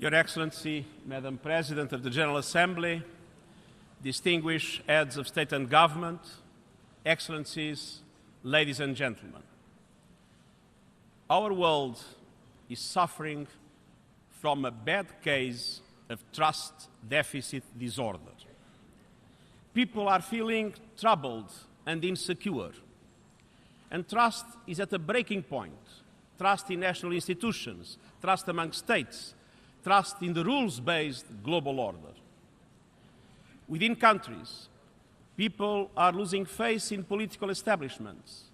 Your Excellency, Madam President of the General Assembly, distinguished heads of state and government, Excellencies, ladies and gentlemen. Our world is suffering from a bad case of trust deficit disorder. People are feeling troubled and insecure, and trust is at a breaking point. Trust in national institutions, trust among states, trust in the rules-based global order. Within countries, people are losing faith in political establishments.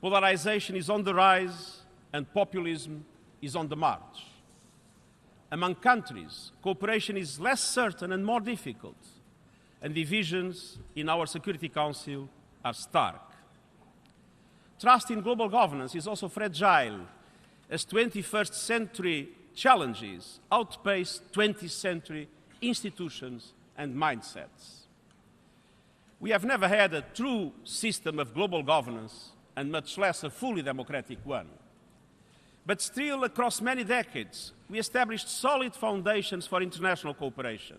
Polarization is on the rise and populism is on the march. Among countries, cooperation is less certain and more difficult, and divisions in our Security Council are stark. Trust in global governance is also fragile, as 21st century challenges outpace 20th century institutions and mindsets. We have never had a true system of global governance, and much less a fully democratic one. But still, across many decades, we established solid foundations for international cooperation.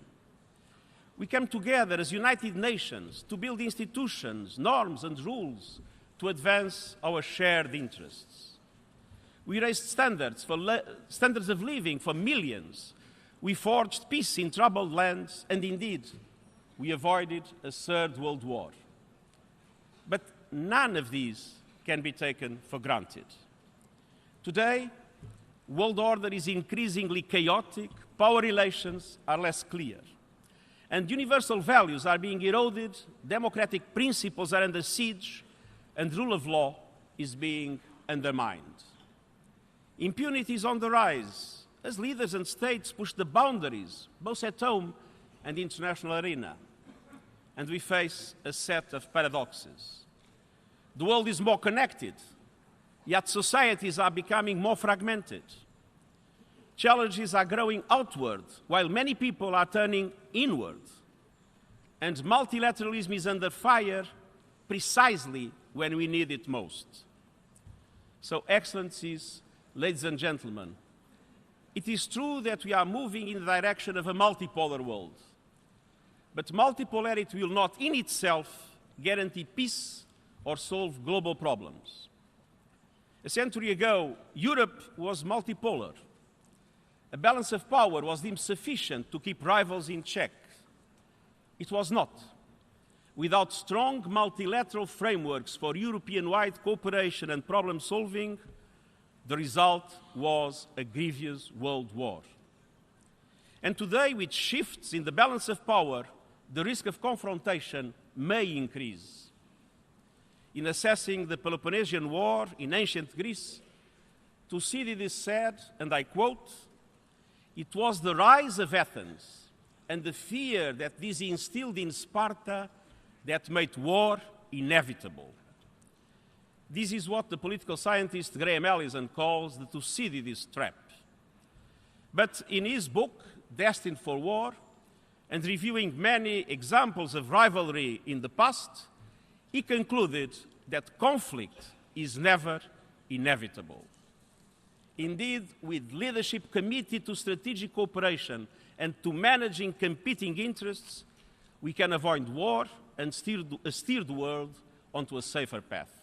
We came together as United Nations to build institutions, norms, and rules to advance our shared interests. We raised standards of living for millions. We forged peace in troubled lands, and indeed, we avoided a third world war. But none of these can be taken for granted. Today, world order is increasingly chaotic, power relations are less clear, and universal values are being eroded, democratic principles are under siege, and rule of law is being undermined. Impunity is on the rise as leaders and states push the boundaries, both at home and international arena. And we face a set of paradoxes. The world is more connected, yet societies are becoming more fragmented. Challenges are growing outward, while many people are turning inward. And multilateralism is under fire precisely when we need it most. So, Excellencies, ladies and gentlemen, it is true that we are moving in the direction of a multipolar world. But multipolarity will not in itself guarantee peace or solve global problems. A century ago, Europe was multipolar. A balance of power was deemed sufficient to keep rivals in check. It was not. Without strong multilateral frameworks for European-wide cooperation and problem-solving, the result was a grievous world war. And today, with shifts in the balance of power, the risk of confrontation may increase. In assessing the Peloponnesian War in ancient Greece, Thucydides said, and I quote, "It was the rise of Athens and the fear that this instilled in Sparta that made war inevitable." This is what the political scientist Graham Allison calls the Thucydides trap. But in his book, Destined for War, and reviewing many examples of rivalry in the past, he concluded that conflict is never inevitable. Indeed, with leadership committed to strategic cooperation and to managing competing interests, we can avoid war and steer the world onto a safer path.